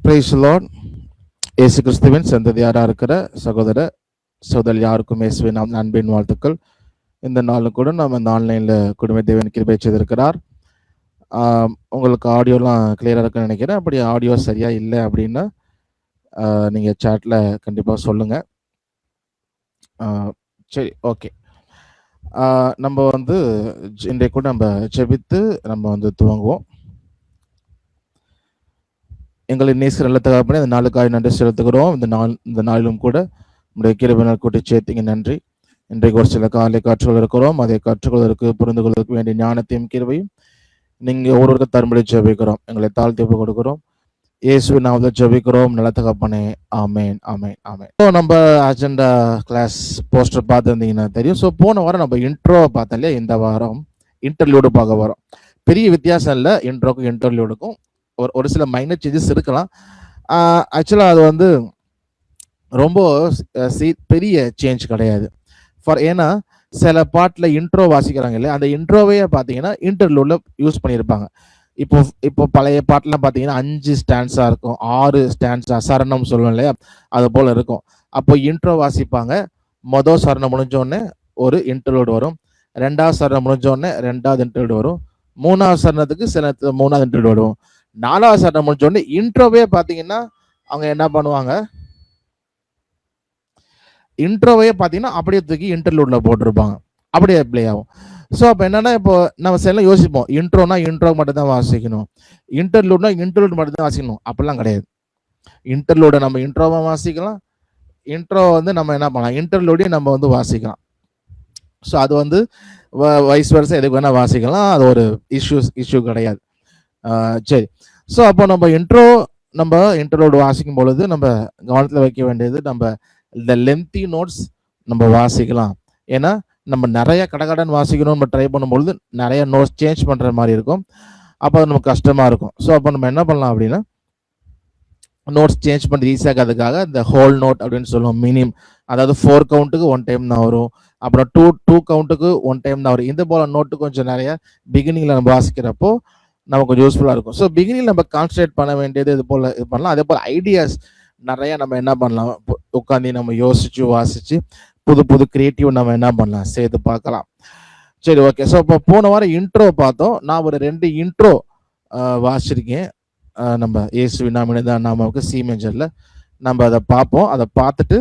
Praise the Lord. இயேசு கிறிஸ்துவின் சந்ததியாராக இருக்கிற சகோதரி யாருக்கும் இயேசுவின் அன்பின் வாழ்த்துக்கள். இந்த நாளும் கூட நம்ம இந்த ஆன்லைனில் குடும்ப தேவன் கிருபை செய்திருக்கிறார். உங்களுக்கு ஆடியோலாம் கிளியராக இருக்குன்னு நினைக்கிறேன். அப்படி ஆடியோ சரியாக இல்லை அப்படின்னா நீங்கள் சேட்டில் கண்டிப்பாக சொல்லுங்கள். சரி, ஓகே. நம்ம வந்து இன்றைய கூட நம்ம ஜெபித்து நம்ம துவங்குவோம். எங்களை நேசர் நல்ல தகப்பனே, இந்த நாளுக்காக நன்றி செலுத்துகிறோம். இந்த நாளிலும் கூட நம்முடைய கிருபையினால் கூட்டி சேர்த்தீங்க, நன்றி. இன்றைக்கு ஒரு சில காலை காற்றுகள் இருக்கிறோம். அதை கற்றுக்கொள்வதற்கு புரிந்து கொள்வதற்கு வேண்டிய ஞானத்தையும் கிருபையும் நீங்கள் ஒருவருக்கு தரும்படி ஜெபிக்கிறோம். எங்களை தாழ்த்தி கொடுக்கிறோம். இயேசுவின் நாமத்தில் ஜெபிக்கிறோம் நல்ல தகப்பனே, ஆமேன், ஆமேன், ஆமேன். ஸோ நம்ம அஜெண்டா கிளாஸ் போஸ்டர் பார்த்துருந்தீங்கன்னா தெரியும். ஸோ போன வாரம் நம்ம இன்ட்ரோவை பார்த்தோம் இல்லையா, இந்த வாரம் இன்டர்வியூடு பார்க்க வரோம். பெரிய வித்தியாசம் இல்லை இன்ட்ரோக்கும் இன்டர்வியூடுக்கும். ஒரு சில மைனர் சேஞ்சஸ் இருக்கலாம். ஆக்சுவலாக அது ரொம்ப பெரிய சேஞ்ச் கிடையாது. ஏன்னா சில பாட்டில் இன்ட்ரோ வாசிக்கிறாங்க இல்லையா, அந்த இன்ட்ரோவையே பார்த்தீங்கன்னா இன்டர்வியூவில் யூஸ் பண்ணியிருப்பாங்க. இப்போ பழைய பாட்டெலாம் பார்த்தீங்கன்னா 5 ஸ்டாண்ட்ஸாக இருக்கும், 6 ஸ்டாண்ட்ஸாக சரணம் சொல்லுவோம் இல்லையா, அது போல் இருக்கும். அப்போ இன்ட்ரோ வாசிப்பாங்க. மொதல் சரணம் முடிஞ்சோடனே ஒரு இன்டர்வியூட் வரும், 2வது சரணம் முடிஞ்சோடனே 2வது இன்டர்வியூட் வரும், 3வது சரணத்துக்கு சில 3வது இன்டர்வியூட் வரும், 4வது சரணம் முடிஞ்சோடனே இன்ட்ரோவே பார்த்தீங்கன்னா அவங்க என்ன பண்ணுவாங்க, இன்ட்ரோவே பார்த்தீங்கன்னா அப்படியே தூக்கி இன்டர்வியூட்ல போட்டிருப்பாங்க, அப்படியே ப்ளே ஆகும். ஸோ அப்போ என்னன்னா, இப்போ நம்ம சில யோசிப்போம், இன்ட்ரோனா இன்ட்ரோ மட்டும் தான் வாசிக்கணும், இன்டர்வியூட்னா இன்டர்வியூட் மட்டும் தான் வாசிக்கணும். அப்படிலாம் கிடையாது. இன்டர்வியூட நம்ம இன்ட்ரோவை வாசிக்கலாம், இன்ட்ரோ நம்ம என்ன பண்ணலாம், இன்டர்வியூடையும் நம்ம வாசிக்கலாம். ஸோ அது வைஸ் வருஷம் எதுக்கு வேணால் வாசிக்கலாம். அது ஒரு இஷ்யூ கிடையாது. சரி. ஸோ அப்போ நம்ம இன்டர்வியூட் வாசிக்கும் பொழுது நம்ம கவனத்தில் வைக்க வேண்டியது, நம்ம இந்த லென்த்தி நோட்ஸ் நம்ம வாசிக்கலாம். ஏன்னா நம்ம நிறைய கடகடன் வாசிக்கணும் நம்ம ட்ரை பண்ணும்பொழுது நிறைய நோட்ஸ் சேஞ்ச் பண்ணுற மாதிரி இருக்கும். அப்போ அது நமக்கு கஷ்டமாக இருக்கும். ஸோ அப்போ நம்ம என்ன பண்ணலாம் அப்படின்னா, நோட்ஸ் சேஞ்ச் பண்ணுறது ஈஸியாகிறதுக்காக இந்த ஹோல் நோட் அப்படின்னு சொல்லுவோம். அதாவது 4 கவுண்ட்டுக்கு 1 டைம் தான் வரும், அப்புறம் 2 கவுண்ட்டுக்கு 1 டைம் தான் வரும். இந்த போல் நோட்டு கொஞ்சம் நிறைய பிகினிங்கில் நம்ம வாசிக்கிறப்போ நமக்கு கொஞ்சம் யூஸ்ஃபுல்லாக இருக்கும். ஸோ பிகினிங் நம்ம கான்சன்ட்ரேட் பண்ண வேண்டியது இது பண்ணலாம். அதே போல் ஐடியாஸ் நிறைய நம்ம என்ன பண்ணலாம், உட்காந்து நம்ம யோசிச்சு வாசிச்சு புது கிரியேட்டிவ் நம்ம என்ன பண்ணலாம், சேர்த்து பார்க்கலாம். சரி, ஓகே. ஸோ இப்போ போன வாரம் இன்ட்ரோ பார்த்தோம். நான் ஒரு 2 இன்ட்ரோ வாசிச்சிருக்கேன். நம்ம இயேசுவின் நாமம் நாமாவுக்கு சி மேஜரில் நம்ம அதை பார்ப்போம். அதை பார்த்துட்டு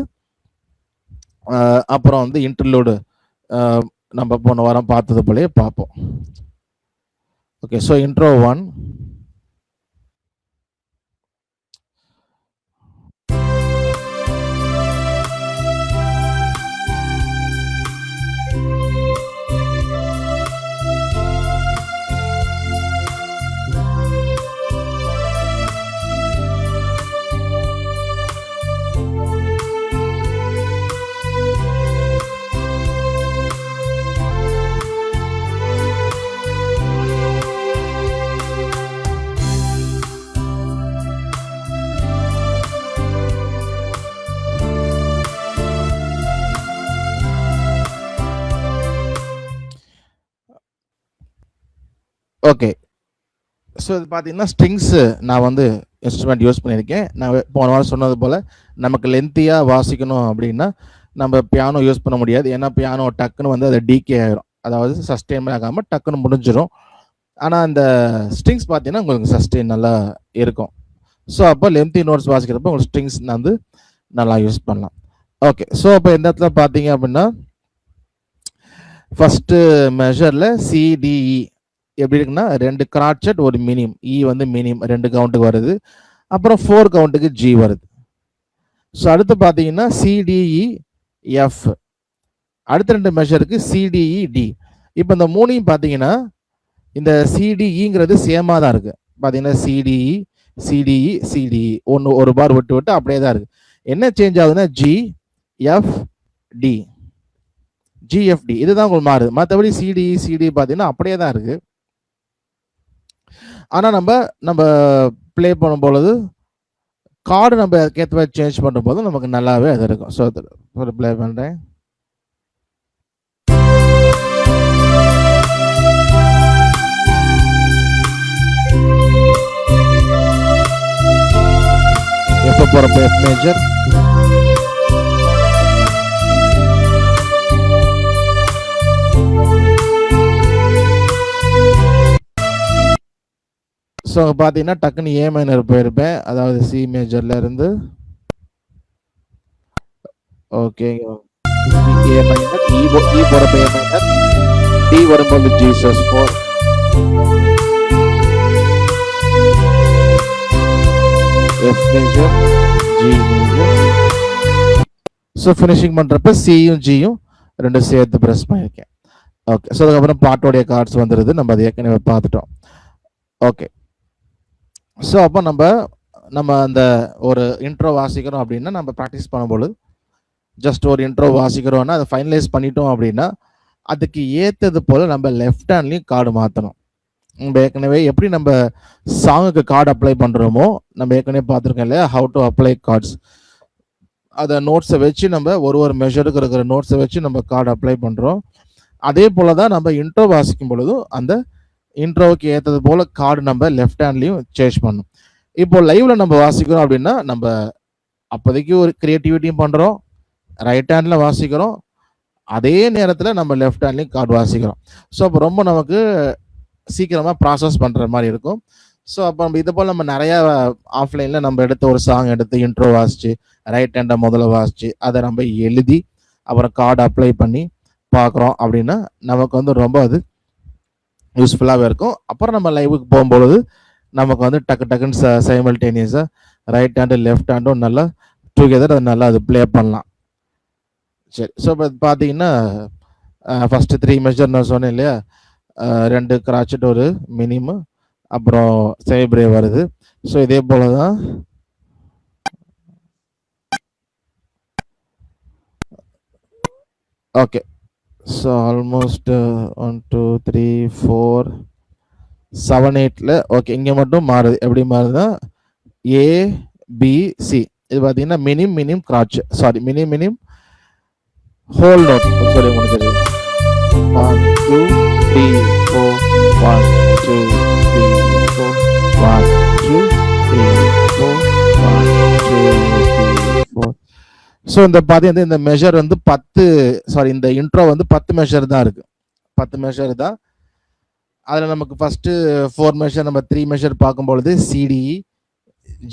அப்புறம் இன்டர்வியூடு நம்ம போன வாரம் பார்த்தது போலயே பார்ப்போம். Okay. So intro 1. Okay. So இது பார்த்தீங்கன்னா ஸ்ட்ரிங்ஸு நான் இன்ஸ்ட்ருமெண்ட் யூஸ் பண்ணியிருக்கேன். நான் போன வாரம் சொன்னது போல் நமக்கு லென்த்தியாக வாசிக்கணும் அப்படின்னா நம்ம பியானோ யூஸ் பண்ண முடியாது. ஏன்னா பியானோ டக்குன்னு அது டிகே ஆகிரும், அதாவது சஸ்டெயின் ஆகாமல் டக்குன்னு முடிஞ்சிடும். ஆனால் இந்த ஸ்ட்ரிங்ஸ் பார்த்தீங்கன்னா உங்களுக்கு சஸ்டெயின் நல்லா இருக்கும். ஸோ அப்போ லென்த்தி நோட்ஸ் வாசிக்கிறப்போ உங்களுக்கு ஸ்ட்ரிங்ஸ் நல்லா யூஸ் பண்ணலாம். ஓகே. ஸோ அப்போ இந்த இடத்துல பார்த்தீங்க அப்படின்னா ஃபஸ்ட்டு மெஷரில் சிடிஇ எப்படி இருக்குன்னா 2 கிராட்சட் ஒரு மினிம், இ மினிம் 2 கவுண்ட்டுக்கு வருது, அப்புறம் 4 கவுண்ட்டுக்கு ஜி வருது. ஸோ அடுத்து பார்த்தீங்கன்னா சிடிஇ எஃப், அடுத்த 2 மெஷருக்கு சிடிஇ டி. இப்போ இந்த 3ஐயும் பார்த்தீங்கன்னா இந்த சிடிஇங்கிறது சேமாக தான் இருக்குது. பார்த்தீங்கன்னா சிடிஇ ஒரு பார் விட்டு அப்படியே தான் இருக்குது. என்ன சேஞ்ச் ஆகுதுன்னா ஜிஎஃப்டி இதுதான் உங்களுக்கு மாறுது. மற்றபடி சிடி பார்த்தீங்கன்னா அப்படியே தான் இருக்குது. ஆனால் நம்ம ப்ளே பண்ணும்பொழுது கார்டு நம்ம ஏற்ற மாதிரி சேஞ்ச் பண்ணும்போது நமக்கு நல்லாவே அது இருக்கும். ஸோ ப்ளே பண்ணுறேன். F போறப்ப F மேஜர், ஸோ பார்த்தீங்கன்னா டக்குன்னு ஏ மைனர் போயிருப்பேன், அதாவது சி மேஜர்ல இருந்து. ஓகே, ஏ மைனர், இ போறப்ப ஏ மைனர், டி வரும்போது Jesus 4, F major, G major. So finishing பண்ணுறப்ப சியும் ஜியும் ரெண்டும் சேர்த்து ப்ரெஸ் பண்ணியிருக்கேன். ஓகே, ஸோ அதுக்கப்புறம் பாட்டோடைய கார்ட்ஸ் வந்துடுது, நம்ம அதை ஏற்கனவே பார்த்துட்டோம். ஓகே, ஸோ அப்போ நம்ம அந்த ஒரு இன்ட்ரோ வாசிக்கிறோம் அப்படின்னா, நம்ம ப்ராக்டிஸ் பண்ணும்போது ஜஸ்ட் ஒரு இன்ட்ரோ வாசிக்கிறோன்னா அதை ஃபைனலைஸ் பண்ணிட்டோம் அப்படின்னா, அதுக்கு ஏற்றது போல் நம்ம லெஃப்ட் ஹேண்ட்லேயும் கார்டு மாற்றணும். நம்ம ஏற்கனவே எப்படி நம்ம சாங்குக்கு கார்டு அப்ளை பண்ணுறோமோ, நம்ம ஏற்கனவே பார்த்துருக்கோம் இல்லையா, ஹவு டு அப்ளை கார்ட்ஸ். அதை நோட்ஸை வச்சு நம்ம ஒரு மெஷருக்கு இருக்கிற நோட்ஸை வச்சு நம்ம கார்டு அப்ளை பண்ணுறோம். அதே போல் தான் நம்ம இன்ட்ரோ வாசிக்கும் பொழுதும் அந்த இன்ட்ரோவுக்கு ஏற்றது போல் கார்டு நம்ம லெஃப்ட் ஹேண்ட்லேயும் சேஞ்ச் பண்ணணும். இப்போ லைவ்ல நம்ம வாசிக்கிறோம் அப்படின்னா, நம்ம அப்போதைக்கு ஒரு கிரியேட்டிவிட்டியும் பண்ணுறோம், ரைட் ஹேண்டில் வாசிக்கிறோம், அதே நேரத்தில் நம்ம லெஃப்ட் ஹேண்ட்லேயும் கார்டு வாசிக்கிறோம். ஸோ அப்போ ரொம்ப நமக்கு சீக்கிரமாக ப்ராசஸ் பண்ணுற மாதிரி இருக்கும். ஸோ அப்போ நம்ம இதை போல் நம்ம நிறையா ஆஃப்லைனில் நம்ம எடுத்து ஒரு சாங் எடுத்து இன்ட்ரோ வாசித்து ரைட் ஹேண்டை முதல்ல வாசித்து அதை நம்ம எழுதி அப்புறம் கார்டு அப்ளை பண்ணி பார்க்குறோம் அப்படின்னா நமக்கு ரொம்ப அது யூஸ்ஃபுல்லாகவே இருக்கும். அப்புறம் நம்ம லைவுக்கு போகும்பொழுது நமக்கு டக்குன்னு சைமல்டேனியஸாக ரைட் ஹேண்டு லெஃப்ட் ஹேண்டும் நல்லா டுகெதர் அது நல்லா அது ப்ளே பண்ணலாம். சரி, ஸோ இப்போ பார்த்தீங்கன்னா ஃபஸ்ட்டு 3 மெஷர் நான் சொன்னேன் இல்லையா, 2 கிராச்சட் ஒரு மினிமம் அப்புறம் சேப்ரே வருது. ஸோ இதே போல தான் ஓகே. ஸோ ஆல்மோஸ்ட் 1 2 3 4 7 8ல் ஓகே. இங்கே மட்டும் மாறுது. எப்படி மாறுதுன்னா ABC இது பார்த்தீங்கன்னா minim crotchet, sorry minim whole note சொல்லி முடிஞ்சது. 1 2 3 4 1 2 3 4 1 2 3 4 1 2 3 4. ஸோ இந்த பார்த்தீங்கன்னா இந்த மெஷர் 10 சாரி இந்த இன்ட்ரோ 10 மெஷர் தான் இருக்கு. 10 மெஷர் தான். அதில் நமக்கு ஃபஸ்ட்டு 4 மெஷர் நம்ம 3 மெஷர் பார்க்கும்பொழுது சிடிஇ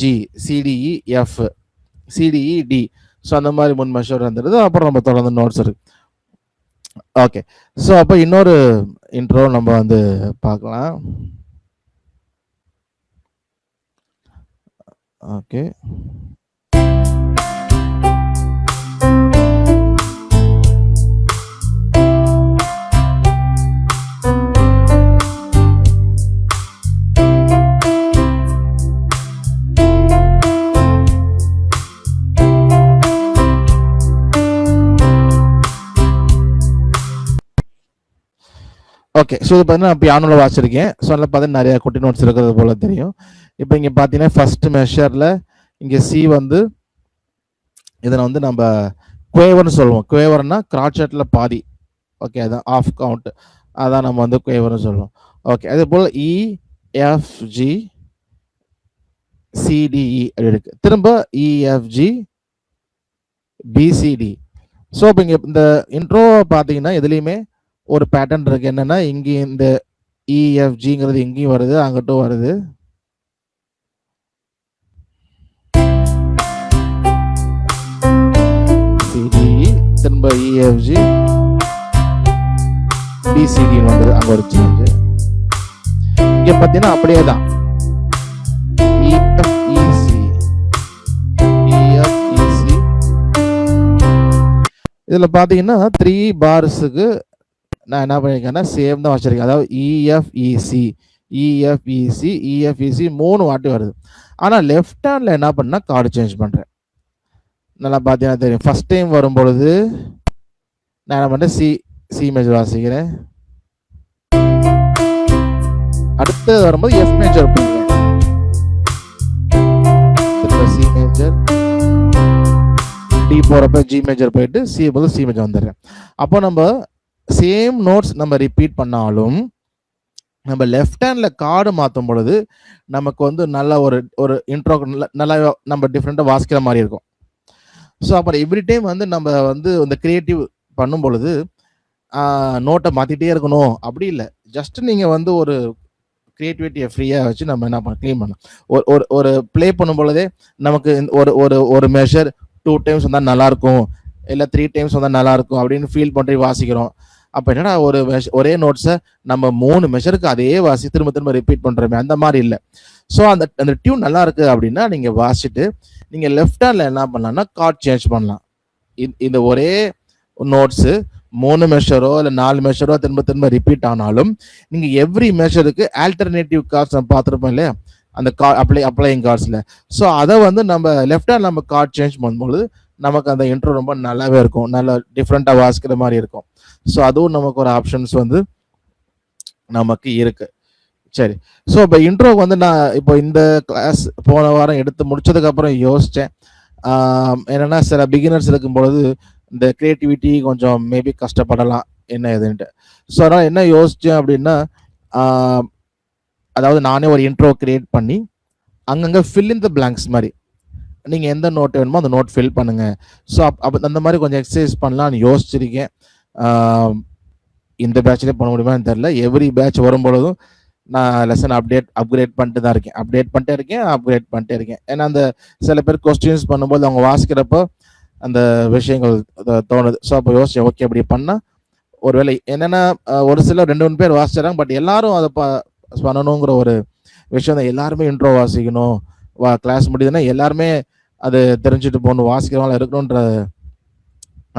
ஜி, சிடிஇ எஃப், சிடிஇ டி. ஸோ அந்த மாதிரி 3 மெஷர் வந்துடுது. அப்புறம் நம்ம தொடர்ந்து நோட்ஸ் இருக்கு. ஓகே, ஸோ அப்போ இன்னொரு இன்ட்ரோ நம்ம பார்க்கலாம். Okay, okay. ஸோ இது பார்த்தீங்கன்னா நான் பியானோவில் வாசிச்சிருக்கேன். ஸோ அதில் பார்த்தீங்கன்னா நிறையா குட்டி நோட்ஸ் இருக்கிறது போல் தெரியும். இப்போ இங்கே பார்த்தீங்கன்னா ஃபஸ்ட்டு மெஷரில் இங்கே சி இதில் நம்ம குவேவர்னு சொல்லுவோம். குவேவர்னா கிராச்சட்டில் பாதி. ஓகே, அதான் ஆஃப் கவுண்ட், அதான் நம்ம குவேவர்னு சொல்லுவோம். ஓகே, அதே போல் இஎஃப்ஜி சிடிஇ அப்படி இருக்கு. திரும்ப இஎஃப்ஜி பிசிடி. ஸோ இப்போ இங்கே இந்த இன்ட்ரோ பார்த்தீங்கன்னா எதுலேயுமே ஒரு பேட்டர்ன் இருக்கு. என்னன்னா இங்கேயும் இந்த இஎஃப்ஜிங்கிறது இங்கேயும் வருது, அங்கிட்டும் வருது. சிடிஇ திரும்ப இஎஃப்ஜி பிசிடி வந்துருது, அங்க ஒரு சேஞ்ச். இங்க பார்த்தீங்கன்னா அப்படியே தான் இஎஃப்இசி இஎஃப்இசி. இதுல பார்த்தீங்கன்னா 3 பார்ஸுக்கு நான் என்ன பண்ணியிருக்கேன்னா சேம் தான் வச்சிருக்கேன். அதாவது இஎஃப்இசி இஎஃப்இசி இஎஃப்இசி 3 வாட்டி வருது. ஆனால் லெஃப்ட் ஹேண்டில் என்ன பண்ணா கார்டு சேஞ்ச் பண்ணுறேன். நல்லா பார்த்தீங்கன்னா தெரியும். ஃபர்ஸ்ட் டைம் வரும்பொழுது நான் என்ன பண்ணுறேன், சி மேஜர் வாசிக்கிறேன். அடுத்து வரும்போது எஃப் மேஜர் பண்ணுறேன். சி மேஜர், டி போகிறப்ப ஜி மேஜர் போயிட்டு சி போது சி மேஜர் வந்துடுறேன். அப்போ நம்ம சேம் நோட்ஸ் நம்ம ரிப்பீட் பண்ணாலும் நம்ம லெஃப்ட் ஹேண்ட்ல கார்டு மாற்றும் பொழுது நமக்கு வந்து நல்ல ஒரு ஒரு இன்ட்ரோ நல்லா நம்ம டிஃப்ரெண்ட்டாக வாசிக்கிற மாதிரி இருக்கும். ஸோ அப்புறம் எவ்ரி டைம் வந்து நம்ம வந்து இந்த கிரியேட்டிவ் பண்ணும் பொழுது நோட்டை மாற்றிட்டே இருக்கணும் அப்படி இல்லை. ஜஸ்ட் நீங்கள் வந்து ஒரு கிரியேட்டிவிட்டியை ஃப்ரீயாக வச்சு நம்ம என்ன பண்ண க்ளீன் பண்ணலாம். ஒரு ஒரு ஒரு ப்ளே பண்ணும் பொழுதே நமக்கு ஒரு ஒரு ஒரு மெஷர் 2 டைம்ஸ் வந்தால் நல்லாயிருக்கும், இல்லை 3 டைம்ஸ் வந்தால் நல்லாயிருக்கும் அப்படின்னு ஃபீல் பண்ணி வாசிக்கிறோம். அப்போ என்னடா ஒரே நோட்ஸை நம்ம 3 மெஷருக்கு அதே வாசி திரும்ப திரும்ப ரிப்பீட் பண்ணுறோமே, அந்த மாதிரி இல்லை. ஸோ அந்த டியூன் நல்லா இருக்குது அப்படின்னா நீங்கள் வாசிட்டு நீங்கள் லெஃப்ட் ஹேண்டில் என்ன பண்ணலாம்னா கார்ட் சேஞ்ச் பண்ணலாம். இந்த ஒரே நோட்ஸு 3 மெஷரோ இல்லை 4 மெஷரோ திரும்ப திரும்ப ரிப்பீட் ஆனாலும் நீங்கள் எவ்ரி மெஷருக்கு ஆல்டர்னேட்டிவ் கார்ட்ஸ் நம்ம பார்த்துருப்போம் இல்லையா, அந்த அப்ளையிங் கார்ட்ஸில். ஸோ அதை வந்து நம்ம லெஃப்ட் ஹேண்ட் நம்ம கார்ட் சேஞ்ச் பண்ணும்போது நமக்கு அந்த இன்ட்ரோ ரொம்ப நல்லாவே இருக்கும், நல்லா டிஃப்ரெண்ட்டாக வாசிக்கிற மாதிரி இருக்கும். ஸோ அதுவும் நமக்கு ஒரு ஆப்ஷன்ஸ் வந்து நமக்கு இருக்கு. சரி, ஸோ இப்போ இன்ட்ரோக்கு வந்து நான் இப்போ இந்த கிளாஸ் போன வாரம் எடுத்து முடிச்சதுக்கப்புறம் யோசித்தேன் என்னென்னா சில பிகினர்ஸ் இருக்கும் பொழுது இந்த கிரியேட்டிவிட்டி கொஞ்சம் மேபி கஷ்டப்படலாம் என்ன இதுன்ட்டு. ஸோ அதனால் என்ன யோசித்தேன் அப்படின்னா அதாவது நானே ஒரு இன்ட்ரோ கிரியேட் பண்ணி அங்கங்கே ஃபில் இன் த பிளாங்க்ஸ் மாதிரி நீங்கள் எந்த நோட் வேணுமோ அந்த நோட் ஃபில் பண்ணுங்கள். ஸோ அந்த மாதிரி கொஞ்சம் எக்ஸசைஸ் பண்ணலான்னு யோசிச்சிருக்கேன். இந்த பேட்ச்லேயே பண்ண முடியுமான்னு தெரில. எவ்ரி பேட்ச் வரும்பொழுதும் நான் லெசன் அப்கிரேட் பண்ணிட்டு தான் இருக்கேன், அப்கிரேட் பண்ணிட்டே இருக்கேன். ஏன்னா அந்த சில பேர் கொஸ்டின்ஸ் பண்ணும்போது அவங்க வாசிக்கிறப்போ அந்த விஷயங்கள் தோணுது. ஸோ அப்போ யோசிச்சேன், ஓகே அப்படி பண்ணால் ஒருவேளை என்னென்னா ஒரு சில 2-3 பேர் வாசிச்சாங்க, பட் எல்லாரும் அதை பண்ணணுங்கிற ஒரு விஷயம் தான். எல்லாருமே இன்ட்ரோ வாசிக்கணும், கிளாஸ் முடியுதுன்னா எல்லாருமே அது தெரிஞ்சுட்டு போகணும், வாசிக்கிறவங்களா இருக்கணுன்ற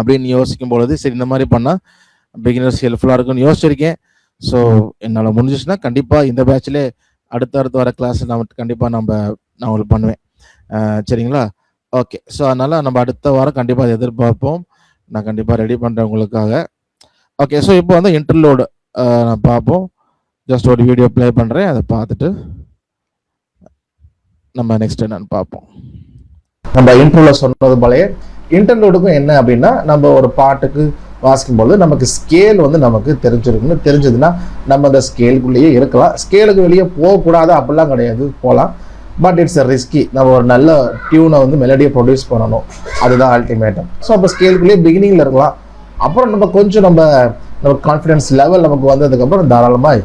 அப்படின்னு யோசிக்கும் பொழுது சரி இந்த மாதிரி பண்ணால் பிகினர்ஸ் ஹெல்ப்ஃபுல்லாக இருக்குன்னு யோசிச்சிருக்கேன். ஸோ என்னால் முடிஞ்சிச்சுன்னா கண்டிப்பாக இந்த பேட்ச்லேயே அடுத்து வர கிளாஸ் கண்டிப்பாக நான் உங்களுக்கு பண்ணுவேன். சரிங்களா? ஓகே, ஸோ அதனால் நம்ம அடுத்த வாரம் கண்டிப்பாக அதை எதிர்பார்ப்போம். நான் கண்டிப்பாக ரெடி பண்ணுறேன் உங்களுக்காக. ஓகே, ஸோ இப்போ வந்து இன்டர்லோடு நான் பார்ப்போம். ஜஸ்ட் ஒரு வீடியோ ப்ளே பண்ணுறேன், அதை பார்த்துட்டு நம்ம நெக்ஸ்ட் என்னன்னு பார்ப்போம். நம்ம இன்ட்ரோவில் சொன்னது போலயே இன்டர்லூடுக்கும் என்ன அப்படின்னா நம்ம ஒரு பாட்டுக்கு வாசிக்கும்போது நமக்கு ஸ்கேல் வந்து நமக்கு தெரிஞ்சதுன்னா நம்ம அந்த ஸ்கேலுக்குள்ளேயே இருக்கலாம். ஸ்கேலுக்கு வெளியே போகக்கூடாது அப்படிலாம் கிடையாது, போகலாம். But it's a risky. நம்ம ஒரு நல்ல டியூனை வந்து மெலடியை ப்ரொடியூஸ் பண்ணணும், அதுதான் அல்டிமேட்டம். ஸோ அப்போ ஸ்கேலுக்குள்ளேயே பிகினிங்கில் இருக்கலாம். அப்புறம் நம்ம கொஞ்சம் நம்ம கான்ஃபிடன்ஸ் லெவல் நமக்கு வந்ததுக்கப்புறம் தாராளமாக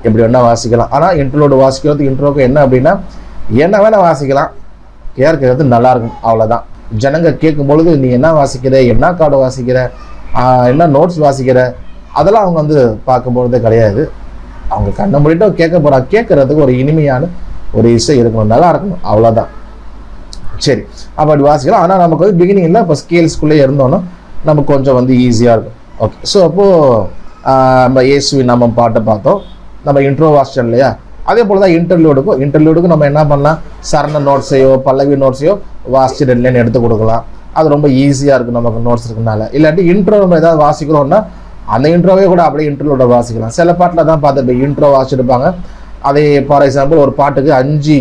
எப்படி வேணால் வாசிக்கலாம். ஆனால் இன்ட்ரோலோடு வாசிக்கிறது இன்ட்ரோக்கு என்ன அப்படின்னா என்ன வேணால் வாசிக்கலாம், கேட்கறது நல்லாயிருக்கும், அவ்வளோதான். ஜனங்க கேட்கும் பொழுது நீ என்ன வாசிக்கிற, என்ன கார்டு வாசிக்கிற, என்ன நோட்ஸ் வாசிக்கிற, அதெல்லாம் அவங்க வந்து பார்க்கும்பொழுதே கிடையாது. அவங்க கண்ணை மூடிட்டு கேட்க போகிறாங்க. கேட்கறதுக்கு ஒரு இனிமையான ஒரு இசை இருக்கணும், நல்லா இருக்கணும், அவ்வளோதான். சரி, அப்படி வாசிக்கலாம். ஆனால் நமக்கு வந்து பிகினிங்கில் இப்போ ஸ்கேல்ஸ்குள்ளே இருந்தோன்னா நமக்கு கொஞ்சம் வந்து ஈஸியாக இருக்கும். ஓகே, ஸோ அப்போது நம்ம இயேசுவின் நாமம் பாட்டை பார்த்தோம், நம்ம இன்ட்ரோ வாசிச்சோம் இல்லையா. அதே போல் தான் இன்டர்லூடுக்கும் நம்ம என்ன பண்ணலாம், சரண நோட்ஸையோ பல்லவி நோட்ஸையோ வாசிச்சு 2 லைன் எடுத்து கொடுக்கலாம். அது ரொம்ப ஈஸியாக இருக்கும் நமக்கு நோட்ஸ் இருக்குனால. இல்லாட்டி இன்ட்ரோ நம்ம ஏதாவது வாசிக்கிறோம்னா அந்த இன்ட்ரோவே கூட அப்படியே இன்டர்லூட வாசிக்கலாம். சில பாட்டில் தான் பார்த்துட்டு இன்ட்ரோ வாசிச்சிருப்பாங்க. அதே ஃபார் எக்ஸாம்பிள் ஒரு பாட்டுக்கு 5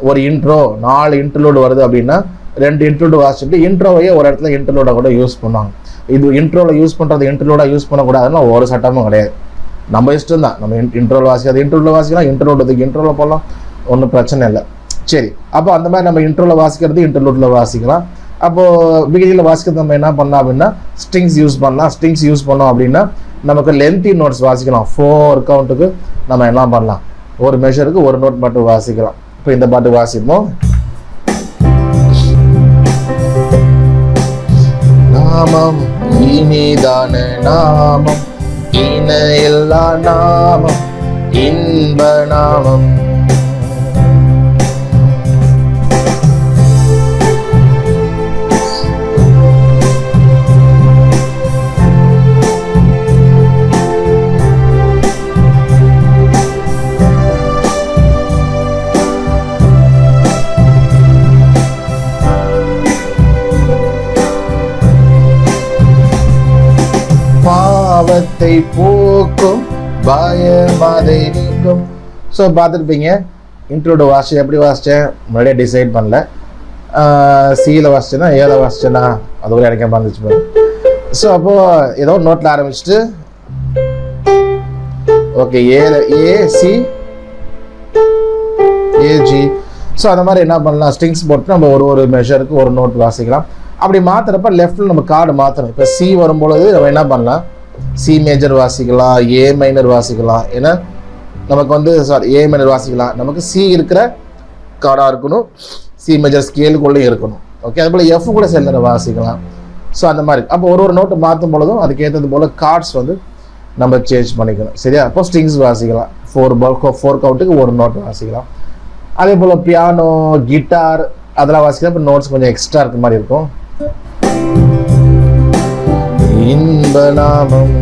ஒரு இன்ட்ரோ 4 இன்டர்லூடு வருது அப்படின்னா 2 இன்டர்லூடு வாசிச்சுட்டு இன்ட்ரோவையே ஒரு இடத்துல இன்டர்லூட கூட யூஸ் பண்ணுவாங்க. இது இன்ட்ரோவில் யூஸ் பண்ணுறது இன்டர்லூடா யூஸ் பண்ணக்கூடாதுன்னா ஒரு சட்டமும் கிடையாது, நம்ம இஷ்டம் தான். நம்ம இன்ட்ரோவில் வாசிக்காது இன்டர்வியூவில் வாசிக்கலாம், இன்டர்வியூட்டுக்கு இன்ட்ரோவில் போகலாம், ஒன்றும் பிரச்சனை இல்லை. சரி, அப்போ அந்த மாதிரி நம்ம இன்ட்ரோவில் வாசிக்கிறது இன்டர்வியூட்டில் வாசிக்கலாம். அப்போது பிகினிங்கில் வாசிக்கிறது நம்ம என்ன பண்ணலாம் அப்படின்னா ஸ்ட்ரிங்ஸ் யூஸ் பண்ணலாம். ஸ்ட்ரிங்ஸ் யூஸ் பண்ணோம் அப்படின்னா நமக்கு லென்த்தி நோட்ஸ் வாசிக்கலாம். 4 கவுண்ட்டுக்கு நம்ம என்ன பண்ணலாம், ஒரு மெஷருக்கு ஒரு நோட் மட்டும் வாசிக்கலாம். இப்போ இந்த பாட்டு வாசிப்போம். நாமம் இனிதான நாமம், இணையில்லா நாமம், இன்ப நாமம். பாவத்தை போக்கும் பயமதை நீக்கும். ஸோ பார்த்துருப்பீங்க இன்ட்ரோட வாசிச்சு எப்படி வாசித்தேன் முன்னாடியே டிசைட் பண்ணல. சியில் வாசிச்சேன்னா ஏல வாசிச்சேன்னா அது ஒரு எனக்கு மறந்துச்சு பாரு. ஸோ அப்போது ஏதோ நோட்டில் ஆரம்பிச்சுட்டு ஓகே, ஏசி ஏஜி. ஸோ அந்த மாதிரி என்ன பண்ணலாம், ஸ்ட்ரிங்ஸ் போட்டு நம்ம ஒரு மெஷருக்கு ஒரு நோட் வாசிக்கலாம். அப்படி மாத்துறப்ப லெஃப்ட்ல நம்ம கார்டு மாற்றணும். இப்போ சி வரும்பொழுது நம்ம என்ன பண்ணலாம், சி மேஜர் வாசிக்கலாம், ஏ மைனர் வாசிக்கலாம். ஏன்னா நமக்கு வந்து ஏ மைனர் வாசிக்கலாம், நமக்கு சி இருக்கிற கார்டாக இருக்கணும், சி மேஜர் ஸ்கேலுக்குள்ளேயும் இருக்கணும். ஓகே, அது போல் எஃப் கூட சில வாசிக்கலாம். ஸோ அந்த மாதிரி அப்போ ஒரு நோட்டு மாற்றும் பொழுதும் அதுக்கேற்றது போல் கார்ட்ஸ் வந்து நம்ம சேஞ்ச் பண்ணிக்கணும். சரியா? அப்போ ஸ்ட்ரிங்ஸ் வாசிக்கலாம், 4 கவுண்ட்டுக்கு ஒரு நோட்டு வாசிக்கலாம். அதே போல் பியானோ, கிட்டார் அதெல்லாம் வாசிக்கலாம். இப்போ நோட்ஸ் கொஞ்சம் எக்ஸ்ட்ரா இருக்க மாதிரி இருக்கும். இன்பநாமம்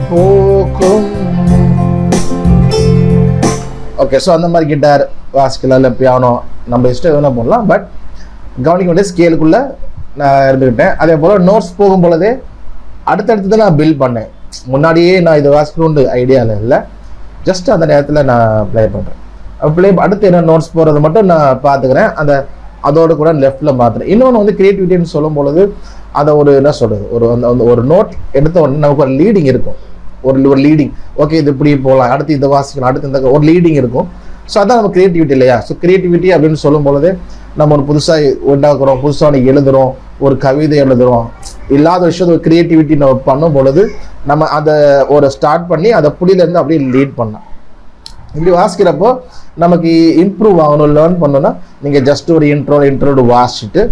போக்கும். ஓகே, ஸோ அந்த மாதிரி கிட்டார் வாசிக்கலாம், இல்லை பியானோ நம்ம இஷ்டம் என்ன பண்ணலாம். பட் கவனிக்க வேண்டிய ஸ்கேலுக்குள்ள நான் இருந்துக்கிட்டேன். அதே போல் நோட்ஸ் போகும் பொழுதே அடுத்தடுத்து நான் பில்ட் பண்ணேன். முன்னாடியே நான் இதை வாசிக்கணும்னு ஐடியாவில் இல்லை, ஜஸ்ட் அந்த நேரத்தில் நான் ப்ளே பண்ணுறேன். அடுத்து என்ன நோட்ஸ் போகிறது மட்டும் நான் பார்த்துக்கிறேன். அதோடு கூட லெஃப்டில் மாற்றுறேன். இன்னொன்று வந்து கிரியேட்டிவிட்டின்னு சொல்லும் பொழுது அதை என்ன சொல்கிறது, ஒரு நோட் எடுத்த உடனே நமக்கு ஒரு லீடிங் இருக்கும். ஒரு லீடிங், ஓகே இது இப்படி போகலாம், அடுத்து இதை வாசிக்கலாம், அடுத்து இந்த ஒரு லீடிங் இருக்கும். ஸோ அதான் நம்ம கிரியேட்டிவிட்டி இல்லையா? ஸோ கிரியேட்டிவிட்டி அப்படின்னு சொல்லும் பொழுது நம்ம ஒரு புதுசாக உண்டாக்குறோம், புதுசாக எழுதுகிறோம், ஒரு கவிதை எழுதுகிறோம், இல்லாத விஷயத்த ஒரு கிரியேட்டிவிட்டி நம்ம பண்ணும் பொழுது நம்ம அதை ஒரு ஸ்டார்ட் பண்ணி அதை புடியிலேருந்து அப்படியே லீட் பண்ணலாம். இப்படி வாசிக்கிறப்போ நமக்கு இம்ப்ரூவ் ஆகணும், லேர்ன் பண்ணணும்னா நீங்கள் ஜஸ்ட் ஒரு இன்ட்ரோடு வாசிச்சுட்டு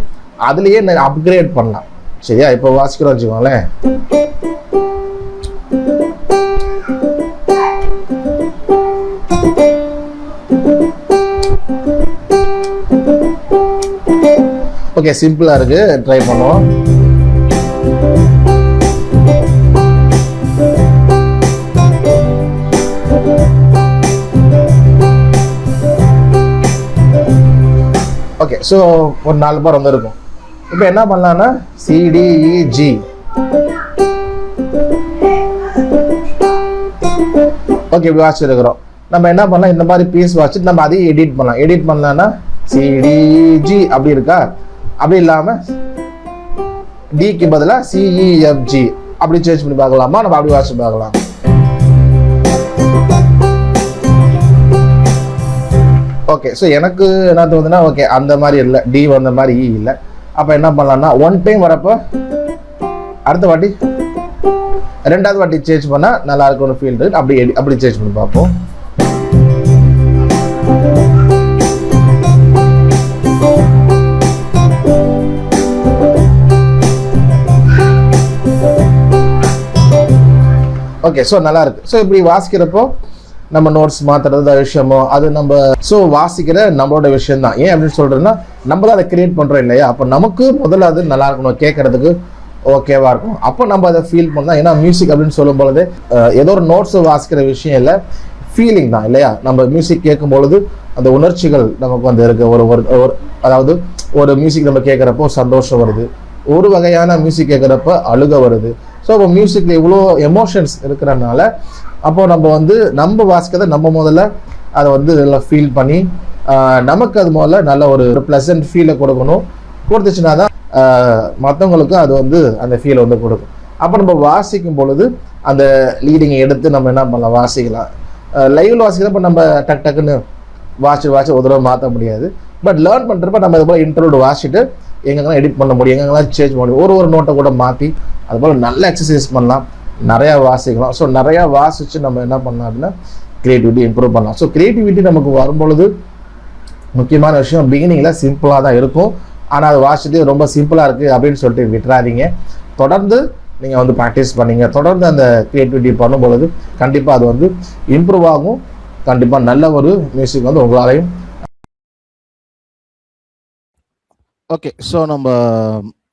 அதுலேயே அப்கிரேட் பண்ணலாம். சரியா? இப்போ வாசிக்கிறோம் வச்சுக்கோங்களேன். ஓகே, சிம்பிளா இருக்கு, ட்ரை பண்ணுவோம். ஓகே, ஸோ ஒரு 4 பார் வந்து இருக்கும். இப்போ என்ன பண்ணலாம்னா சிடிஇஜி. ஓகே, இப்படி வாசிச்சிருக்கிறோம். நம்ம என்ன பண்ணலாம், இந்த மாதிரி பீஸ் வாசிச்சுட்டு நம்ம அதையும் எடிட் பண்ணலாம். எடிட் பண்ணலாம்னா சிடிஜி அப்படி இருக்கா, அப்படி இல்லாம டிக்கு பதிலா சிஇஎஃப்ஜி அப்படி சேஞ்ச் பண்ணி பார்க்கலாமா? நம்ம அப்படி வாசிச்சு பார்க்கலாம். ஓகே, ஸோ எனக்கு என்ன தோணுதுன்னா, ஓகே அந்த மாதிரி இல்லை, டி வந்த மாதிரி இ இல்லை. அப்போ என்ன பண்ணலாம்னா ஒன் டைம் வரப்போ அடுத்த வாட்டி ரெண்டாவது வாட்டி சேஞ்ச் பண்ணால் நல்லா இருக்கும்னு ஃபீல் இருக்கு. அப்படி சேஞ்ச் பண்ணி பார்ப்போம். ஓகே, ஸோ நல்லா இருக்கு. ஸோ இப்படி வாசிக்கிறப்போ நம்ம நோட்ஸ் மாத்துறது விஷயமோ அது நம்ம வாசிக்கிற நம்மளோட விஷயம் தான். ஏன் அப்படின்னு சொல்றதுன்னா நம்ம தான் அதை கிரியேட் பண்றோம் இல்லையா? அப்போ நமக்கு முதல்ல அது நல்லா இருக்கணும், கேட்கறதுக்கு ஓகேவா இருக்கும். அப்போ நம்ம அதை ஃபீல் பண்ணலாம். ஏன்னா மியூசிக் அப்படின்னு சொல்லும் பொழுது ஏதோ ஒரு நோட்ஸ் வாசிக்கிற விஷயம் இல்லை, ஃபீலிங் தான் இல்லையா? நம்ம மியூசிக் கேட்கும் பொழுது அந்த உணர்ச்சிகள் நமக்கு வந்து இருக்கு. அதாவது ஒரு மியூசிக் நம்ம கேட்குறப்போ சந்தோஷம் வருது, ஒரு வகையான மியூசிக் கேட்குறப்ப அழுக வருது. ஸோ அப்போ மியூசிக்கில் இவ்வளோ எமோஷன்ஸ் இருக்கிறனால அப்போ நம்ம வாசிக்கிறத நம்ம முதல்ல அதை நல்லா ஃபீல் பண்ணி நமக்கு அது முதல்ல நல்ல ஒரு ப்ளசன்ட் ஃபீலை கொடுக்கணும். கொடுத்துச்சுன்னா தான் மற்றவங்களுக்கும் அது அந்த ஃபீலை கொடுக்கும். அப்போ நம்ம வாசிக்கும் பொழுது அந்த லீடிங்கை எடுத்து நம்ம என்ன பண்ணலாம், வாசிக்கலாம். லைவ்ல வாசிக்கிறப்ப நம்ம டக்குன்னு வாட்சி ஒரு தடவை மாற்ற முடியாது. பட் லேர்ன் பண்ணுறப்ப நம்ம இது போல் இன்ட்ரோடு வாசிட்டு எங்கெங்கெல்லாம் எடிட் பண்ண முடியும், எங்கெங்கெல்லாம் சேஞ்ச் பண்ண முடியும், ஒரு நோட்டை கூட மாற்றி அது போல் நல்ல எக்ஸசைஸ் பண்ணலாம், நிறையா வாசிக்கலாம். ஸோ நிறையா வாசித்து நம்ம என்ன பண்ணலாம் அப்படின்னா கிரியேட்டிவிட்டி இம்ப்ரூவ் பண்ணலாம். ஸோ கிரியேட்டிவிட்டி நமக்கு வரும்பொழுது முக்கியமான விஷயம் பிகினிங்கில் சிம்பிளாக தான் இருக்கும். ஆனால் அது வாசிட்டு ரொம்ப சிம்பிளாக இருக்குது அப்படின்னு சொல்லிட்டு விட்டுறாதீங்க. தொடர்ந்து நீங்கள் ப்ராக்டிஸ் பண்ணீங்க, தொடர்ந்து அந்த கிரியேட்டிவிட்டி பண்ணும்பொழுது கண்டிப்பாக அது இம்ப்ரூவ் ஆகும். கண்டிப்பாக நல்ல ஒரு மியூசிக் உங்களாலையும். ஓகே, ஸோ நம்ம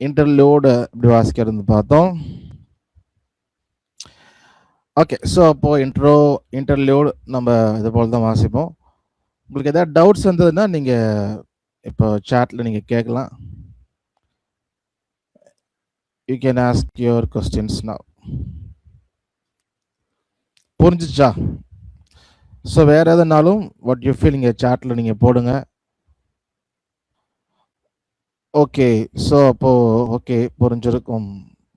இன்டர்லூடு இப்படி வாசிக்கிறது பார்த்தோம். ஓகே, ஸோ அப்போது இன்டர்லூட் நம்ம இது போல் தான் வாசிப்போம். உங்களுக்கு ஏதாவது டவுட்ஸ் வந்ததுன்னா நீங்க இப்போ சாட்ல நீங்க கேட்கலாம். You can ask your questions now. புரிஞ்சுச்சா? ஸோ வேற எதுனாலும் வாட் யூ ஃபீல் இங்கே சாட்ல நீங்க போடுங்க. ஓகே. ஸோ அப்போ ஓகே,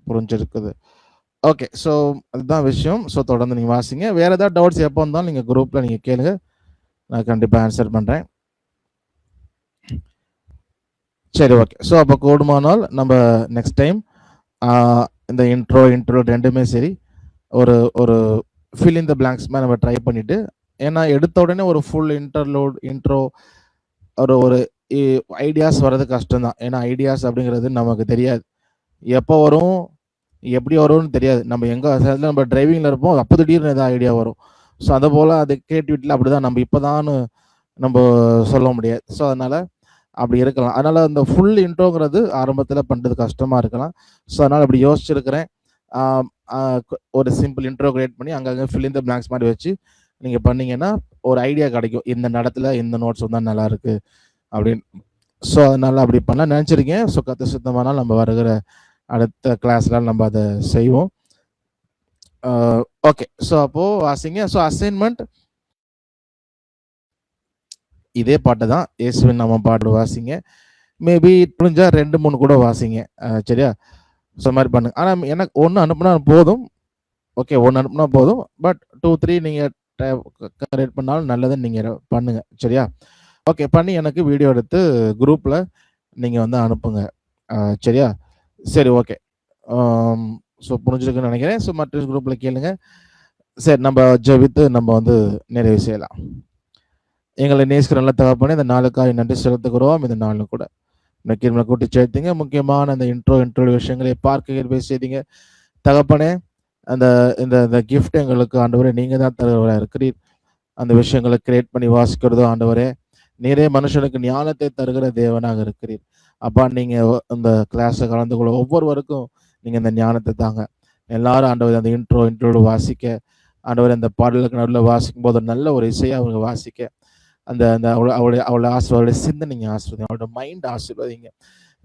புரிஞ்சிருக்குது. ஓகே. ஸோ அதுதான் விஷயம். ஸோ தொடர்ந்து நீங்க வாசிங்க. வேற ஏதாவது டவுட்ஸ் எப்போ வந்தாலும் நீங்க குரூப்ல நீங்க கேளுங்க. நான் கண்டிப்பா ஆன்சர் பண்றேன். சரி, ஓகே. ஸோ அப்போ கூடுமானால் நம்ம நெக்ஸ்ட் டைம் இந்த இன்ட்ரோ ரெண்டுமே சரி, ஒரு ஒரு ஃபில் இன் த பிளாங்க்ஸ் மாதிரி நம்ம ட்ரை பண்ணிட்டு, ஏன்னா எடுத்த உடனே ஒரு ஃபுல் இன்ட்ரோ ஒரு ஒரு ஐடியாஸ் வர்றது கஷ்டம் தான். ஏன்னா ஐடியாஸ் அப்படிங்கிறது நமக்கு தெரியாது. எப்போ வரும், எப்படி வரும்னு தெரியாது. நம்ம நம்ம டிரைவிங்கில் இருப்போம், அப்போ திடீர்னு ஏதாவது ஐடியா வரும். ஸோ அதை போல் அது கிரியேட்டிவிட்டியில் அப்படி தான், நம்ம இப்போ தான் நம்ம சொல்ல முடியாது. ஸோ அதனால் அப்படி இருக்கலாம். அதனால் அந்த ஃபுல் இன்ட்ரோங்கிறது ஆரம்பத்தில் பண்ணுறது கஷ்டமாக இருக்கலாம். ஸோ அதனால் அப்படி யோசிச்சிருக்கிறேன். ஒரு சிம்பிள் இன்ட்ரோ கிரியேட் பண்ணி அங்கங்கே ஃபில் இன் த பிளாங்க்ஸ் மாதிரி வச்சு நீங்கள் பண்ணீங்கன்னா ஒரு ஐடியா கிடைக்கும். இந்த இடத்துல இந்த நோட்ஸ் தான் நல்லா இருக்குது அப்படின்னு. ஸோ அதனால் அப்படி பண்ண நினச்சிருக்கேன். ஸோ கற்று சுத்தமானால் நம்ம வருகிற அடுத்த கிளாஸ்லாம் நம்ம அதை செய்வோம். ஓகே. ஸோ அப்போது வாசிங்க. ஸோ அசைன்மெண்ட் இதே பாட்டு தான், இயேசுவின் நம்ம பாட்டு வாசிங்க. மேபி புரிஞ்சா 2-3 கூட வாசிங்க. சரியா? ஸோ மாதிரி பண்ணுங்க. ஆனால் எனக்கு 1 அனுப்புனா போதும். ஓகே, 1 அனுப்புனா போதும். பட் 2-3 நீங்கள் கரெக்ட் பண்ணாலும் நல்லதுன்னு நீங்கள் பண்ணுங்க. சரியா? ஓகே, பண்ணி எனக்கு வீடியோ எடுத்து குரூப்பில் நீங்கள் வந்து அனுப்புங்க. சரியா? சரி, ஓகே. ஸோ புரிஞ்சிருக்குன்னு நினைக்கிறேன். ஸோ மற்ற குரூப்பில் கேளுங்க. சரி, நம்ம ஜெபித்து நம்ம வந்து நிறைவு செய்யலாம். எங்களை நேசிக்கிற நல்ல தகப்பனே, இந்த நாளுக்காக நன்றி செலுத்துகிறோம். இந்த நாளும் கூட நம்மளை கூட்டி சேர்த்தீங்க. முக்கியமான அந்த இன்ட்ரோ விஷயங்களை பார்க்க செய்தீங்க தகப்பனே. அந்த இந்த கிஃப்ட் எங்களுக்கு ஆண்டவரே நீங்கள் தான் தருவராக இருக்கிறீர். அந்த விஷயங்களை கிரியேட் பண்ணி வாசிக்கிறதோ ஆண்டவரே, நீரே மனுஷனுக்கு ஞானத்தை தருகிற தேவனாக இருக்கிறீர். அப்பா, நீங்கள் இந்த கிளாஸை கலந்து கொள்ள ஒவ்வொருவருக்கும் நீங்கள் இந்த ஞானத்தை தாங்க. எல்லாரும் ஆண்டவர் அந்த இன்ட்ரோடு வாசிக்க, ஆண்டவர் அந்த பாடலுக்கு நடுவில் வாசிக்கும் போது நல்ல ஒரு இசையை அவங்க வாசிக்க, அந்த அந்த அவளை அவளுடைய சிந்தனைங்க ஆசிர்வதிங்க, அவளோட மைண்ட் ஆசீர்வதிங்க.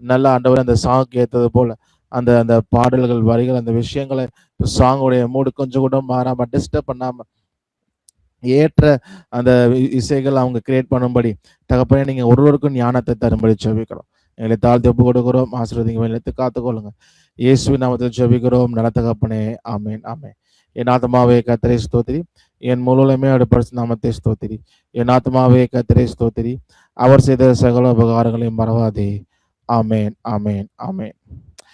நல்ல ஆண்டவர் அந்த சாங்க்கு ஏற்றது போல அந்த அந்த பாடல்கள் வரிகள் அந்த விஷயங்களை சாங்குடைய மூடு கொஞ்சம் கூட மாறாம டிஸ்டர்ப் பண்ணாம ஏற்ற அந்த இசைகள் அவங்க கிரியேட் பண்ணும்படி தகப்பனே நீங்க ஒருவருக்கும் ஞானத்தை தரும்படி ஜெபிக்கிறோம். எங்களை தாழ்த்தி ஒப்பு கொடுக்கிறோம். ஆசீர்வதிங்க, எடுத்து காத்துக்கொள்ளுங்க. இயேசுவின் நாமத்தில் ஜெபிக்கிறோம் நல்ல தகப்பனே. ஆமேன், ஆமேன். என் ஆத்மாவே கர்த்தரை ஸ்தோத்திரி, என் முழுமே பரிசுத்த நாமத்தை ஸ்தோத்திரி. என் ஆத்மாவே கர்த்தரை ஸ்தோத்திரி, அவர் செய்த சகல உபகாரங்களையும் மறவாதே. ஆமேன், ஆமேன், ஆமேன்.